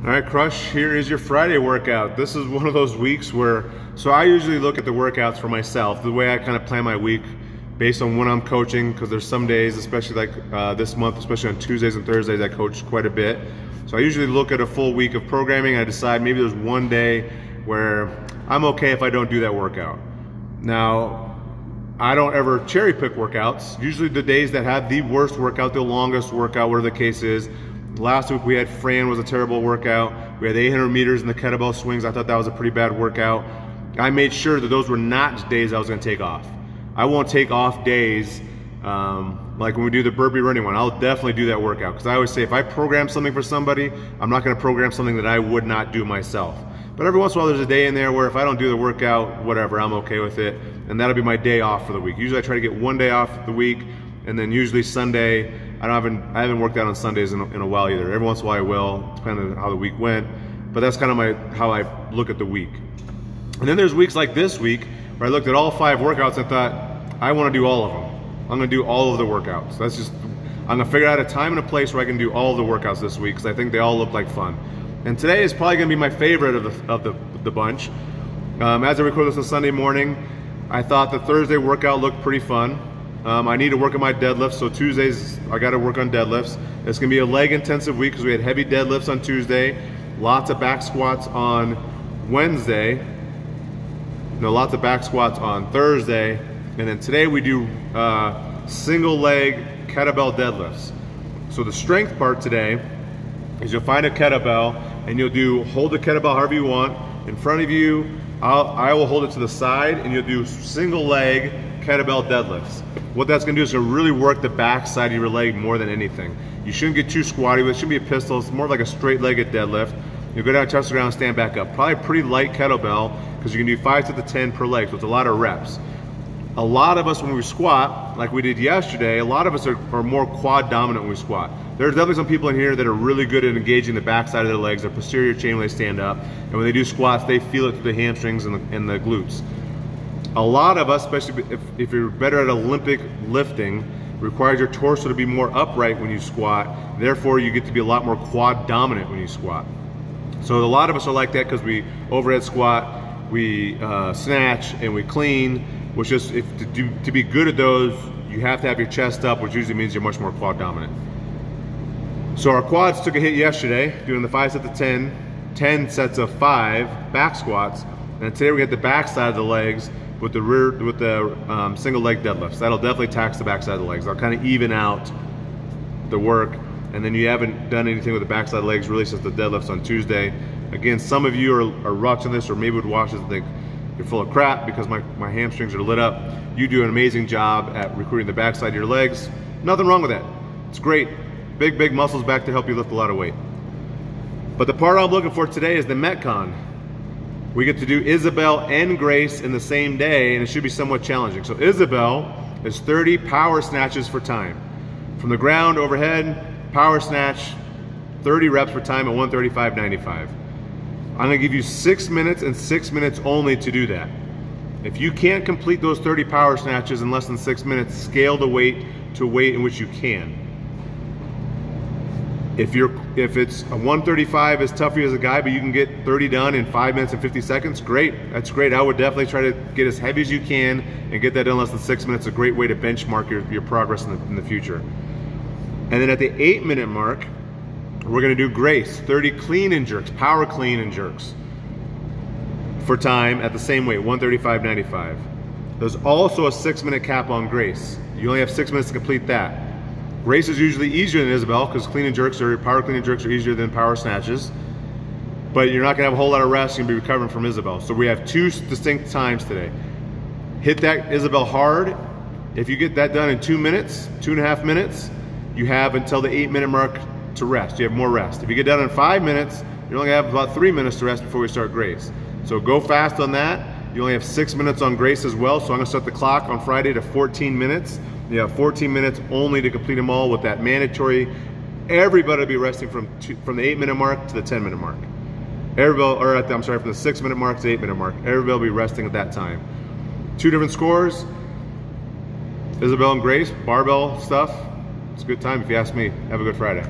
All right, Crush, here is your Friday workout. This is one of those weeks where, so I usually look at the workouts for myself, the way I kind of plan my week based on when I'm coaching, because there's some days, especially like this month, especially on Tuesdays and Thursdays, I coach quite a bit. So I usually look at a full week of programming. I decide maybe there's one day where I'm okay if I don't do that workout. Now, I don't ever cherry pick workouts. Usually the days that have the worst workout, the longest workout, whatever the case is. Last week we had Fran, was a terrible workout. We had 800 meters in the kettlebell swings. I thought that was a pretty bad workout. I made sure that those were not days I was gonna take off. I won't take off days like when we do the burpee running one. I'll definitely do that workout, because I always say if I program something for somebody, I'm not gonna program something that I would not do myself. But every once in a while there's a day in there where if I don't do the workout, whatever, I'm okay with it. And that'll be my day off for the week. Usually I try to get one day off the week, and then usually Sunday, I haven't worked out on Sundays in a while either. Every once in a while I will, depending on how the week went. But that's kind of how I look at the week. And then there's weeks like this week where I looked at all 5 workouts and thought, I want to do all of them. I'm going to do all of the workouts. That's just, I'm going to figure out a time and a place where I can do all of the workouts this week, because I think they all look like fun. And today is probably going to be my favorite of the bunch. As I record this on Sunday morning, I thought the Thursday workout looked pretty fun. I need to work on my deadlifts, so Tuesdays I got to work on deadlifts. It's going to be a leg intensive week because we had heavy deadlifts on Tuesday, lots of back squats on Wednesday, lots of back squats on Thursday, and then today we do single leg kettlebell deadlifts. So the strength part today is you'll find a kettlebell and you'll hold the kettlebell however you want. In front of you, I will hold it to the side, and you'll do single leg kettlebell deadlifts. What that's gonna do is gonna really work the back side of your leg more than anything. You shouldn't get too squatty, but it shouldn't be a pistol. It's more like a straight legged deadlift. You'll go down, touch the ground, stand back up. Probably a pretty light kettlebell, because you can do 5 to the 10 per leg, so it's a lot of reps. A lot of us, when we squat, like we did yesterday, a lot of us are more quad dominant when we squat. There's definitely some people in here that are really good at engaging the back side of their legs, their posterior chain when they stand up, and when they do squats, they feel it through the hamstrings and the glutes. A lot of us, especially if you're better at Olympic lifting, requires your torso to be more upright when you squat. Therefore, you get to be a lot more quad dominant when you squat. So a lot of us are like that because we overhead squat, we snatch, and we clean, which is, to be good at those, you have to have your chest up, which usually means you're much more quad dominant. So our quads took a hit yesterday, doing the 5 sets of 10 sets of 5 back squats, and today we get the back side of the legs with the single leg deadlifts. That'll definitely tax the back side of the legs. I'll kind of even out the work, and then you haven't done anything with the back side of the legs really since the deadlifts on Tuesday. Again, some of you are watching this, or maybe would watch this and think you're full of crap because my hamstrings are lit up. You do an amazing job at recruiting the back side of your legs. Nothing wrong with that. It's great. Big muscles back to help you lift a lot of weight. But the part I'm looking for today is the Metcon. We get to do Isabel and Grace in the same day, and it should be somewhat challenging. So Isabel is 30 power snatches for time. From the ground overhead, power snatch, 30 reps for time at 135.95. I'm gonna give you 6 minutes and 6 minutes only to do that. If you can't complete those 30 power snatches in less than 6 minutes, scale the weight to a weight in which you can. If it's a 135 is tough for you as a guy, but you can get 30 done in 5 minutes and 50 seconds, great. That's great. I would definitely try to get as heavy as you can and get that done in less than 6 minutes. A great way to benchmark your progress in the future. And then at the 8-minute mark, we're gonna do Grace, 30 clean and jerks, power clean and jerks for time at the same weight, 135.95. There's also a 6-minute cap on Grace. You only have 6 minutes to complete that. Grace is usually easier than Isabel because power clean and jerks are easier than power snatches. But you're not gonna have a whole lot of rest, you're gonna be recovering from Isabel. So we have 2 distinct times today. Hit that Isabel hard. If you get that done in 2 minutes, 2.5 minutes, you have until the 8-minute mark to rest. You have more rest. If you get done in 5 minutes, you only have about 3 minutes to rest before we start Grace. So go fast on that. You only have 6 minutes on Grace as well. So I'm gonna set the clock on Friday to 14 minutes. You have 14 minutes only to complete them all with that mandatory. Everybody will be resting from the 8-minute mark to the 10-minute mark. I'm sorry, from the 6-minute mark to the 8-minute mark. Everybody will be resting at that time. 2 different scores. Isabel and Grace, barbell stuff. It's a good time if you ask me. Have a good Friday.